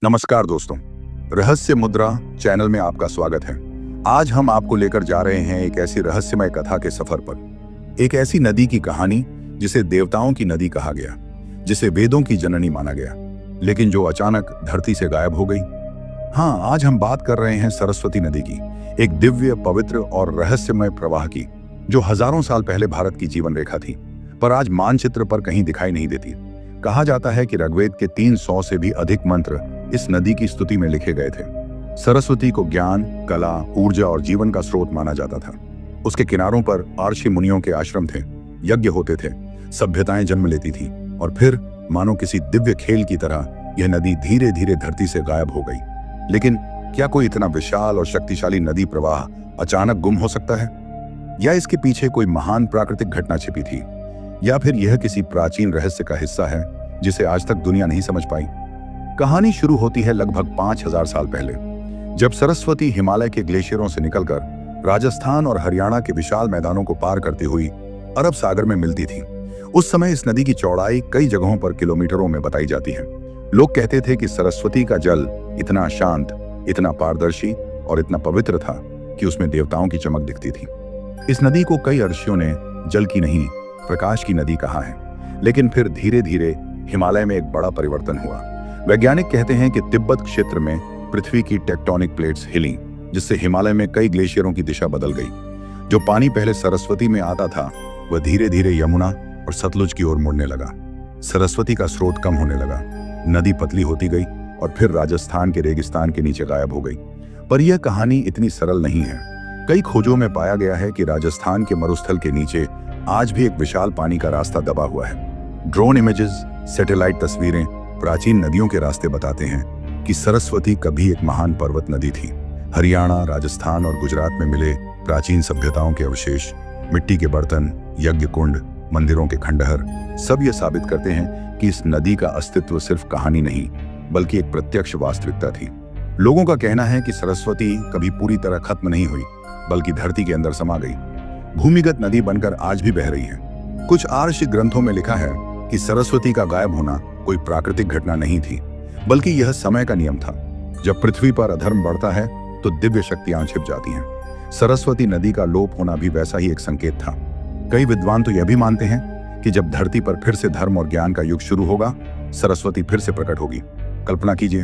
नमस्कार दोस्तों, रहस्य मुद्रा चैनल में आपका स्वागत है। आज हम आपको लेकर जा रहे हैं एक ऐसी रहस्यमय कथा के सफर पर। एक ऐसी नदी की कहानी जिसे देवताओं की नदी कहा गया, जिसे वेदों की जननी माना गया, लेकिन जो अचानक धरती से गायब हो गई। हाँ, आज हम बात कर रहे हैं सरस्वती नदी की, एक दिव्य, पवित्र और रहस्यमय प्रवाह की, जो हजारों साल पहले भारत की जीवन रेखा थी, पर आज मानचित्र पर कहीं दिखाई नहीं देती। कहा जाता है कि ऋग्वेद के 300 से भी अधिक मंत्र इस नदी की स्तुति में लिखे गए थे। सरस्वती को ज्ञान, कला, ऊर्जा और जीवन का स्रोत माना जाता था। उसके किनारों पर ऋषि मुनियों के आश्रम थे, यज्ञ होते थे, सभ्यताएं जन्म लेती थीं, और फिर मानो किसी दिव्य खेल की तरह यह नदी धीरे धीरे धरती से गायब हो गई। लेकिन क्या कोई इतना विशाल और शक्तिशाली नदी प्रवाह अचानक गुम हो सकता है? या इसके पीछे कोई महान प्राकृतिक घटना छिपी थी? या फिर यह किसी प्राचीन रहस्य का हिस्सा है जिसे आज तक दुनिया नहीं समझ पाई? कहानी शुरू होती है लगभग 5000 साल पहले, जब सरस्वती हिमालय के ग्लेशियरों से निकलकर राजस्थान और हरियाणा के विशाल मैदानों को पार करती हुई अरब सागर में मिलती थी। उस समय इस नदी की चौड़ाई कई जगहों पर किलोमीटरों में बताई जाती है। लोग कहते थे कि सरस्वती का जल इतना शांत, इतना पारदर्शी और इतना पवित्र था कि उसमें देवताओं की चमक दिखती थी। इस नदी को कई ऋषियों ने जल की नहीं, प्रकाश की नदी कहा है। लेकिन फिर धीरे धीरे हिमालय में एक बड़ा परिवर्तन हुआ। वैज्ञानिक कहते हैं कि तिब्बत क्षेत्र में पृथ्वी की टेक्टोनिक प्लेट्स हिली, जिससे हिमालय में कई ग्लेशियरों की दिशा बदल गई। जो पानी पहले सरस्वती में आता था, वह धीरे धीरे यमुना और सतलुज की ओर मुड़ने लगा। सरस्वती का स्रोत कम होने लगा, नदी पतली होती गई और फिर राजस्थान के रेगिस्तान के नीचे गायब हो गई। पर यह कहानी इतनी सरल नहीं है। कई खोजों में पाया गया है कि राजस्थान के मरुस्थल के नीचे आज भी एक विशाल पानी का रास्ता दबा हुआ है। ड्रोन इमेजेस, सैटेलाइट तस्वीरें प्राचीन नदियों के रास्ते बताते हैं कि सरस्वती कभी एक महान पर्वत नदी थी। हरियाणा, राजस्थान और गुजरात में मिले प्राचीन सभ्यताओं के अवशेष, मिट्टी के बर्तन, यज्ञ कुंड, मंदिरों के खंडहर, सब ये साबित करते हैं कि इस नदी का अस्तित्व सिर्फ कहानी नहीं, बल्कि एक प्रत्यक्ष वास्तविकता थी। लोगों का कहना है कि सरस्वती कभी पूरी तरह खत्म नहीं हुई, बल्कि धरती के अंदर समा गई, भूमिगत नदी बनकर आज भी बह रही है। कुछ आर्ष ग्रंथों में लिखा है कि सरस्वती का गायब होना कोई प्राकृतिक घटना नहीं थी, बल्कि यह समय का नियम था। जब पृथ्वी पर अधर्म बढ़ता है तो दिव्य शक्तियां छिप जाती हैं। सरस्वती नदी का लोप होना भी वैसा ही एक संकेत था। कई विद्वान तो यह भी मानते हैं कि जब धरती पर फिर से धर्म और ज्ञान का युग शुरू होगा, सरस्वती फिर से प्रकट होगी। कल्पना कीजिए,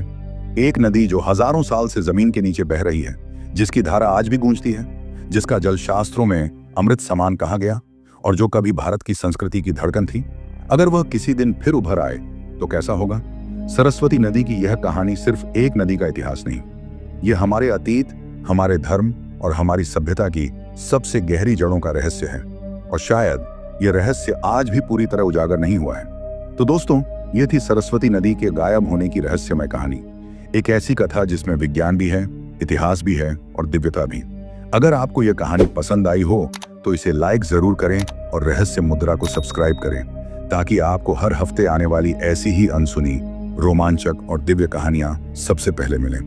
एक नदी जो हजारों साल से जमीन के नीचे बह रही है, जिसकी धारा आज भी गूंजती है, जिसका जल शास्त्रों में अमृत समान कहा गया, और जो कभी भारत की संस्कृति की धड़कन थी, अगर वह किसी दिन फिर उभर आए तो कैसा होगा? सरस्वती नदी की यह कहानी सिर्फ एक नदी का इतिहास नहीं, यह हमारे अतीत, हमारे धर्म और हमारी सभ्यता की सबसे गहरी जड़ों का रहस्य है। और शायद यह रहस्य आज भी पूरी तरह उजागर नहीं हुआ है। तो दोस्तों, यह थी सरस्वती नदी के गायब होने की रहस्यमय कहानी। एक ऐसी कथा जिसमें विज्ञान भी है, इतिहास भी है और दिव्यता भी। अगर आपको यह कहानी पसंद आई हो तो इसे लाइक जरूर करें और रहस्य मुद्रा को सब्सक्राइब करें, ताकि आपको हर हफ्ते आने वाली ऐसी ही अनसुनी, रोमांचक और दिव्य कहानियां सबसे पहले मिलें।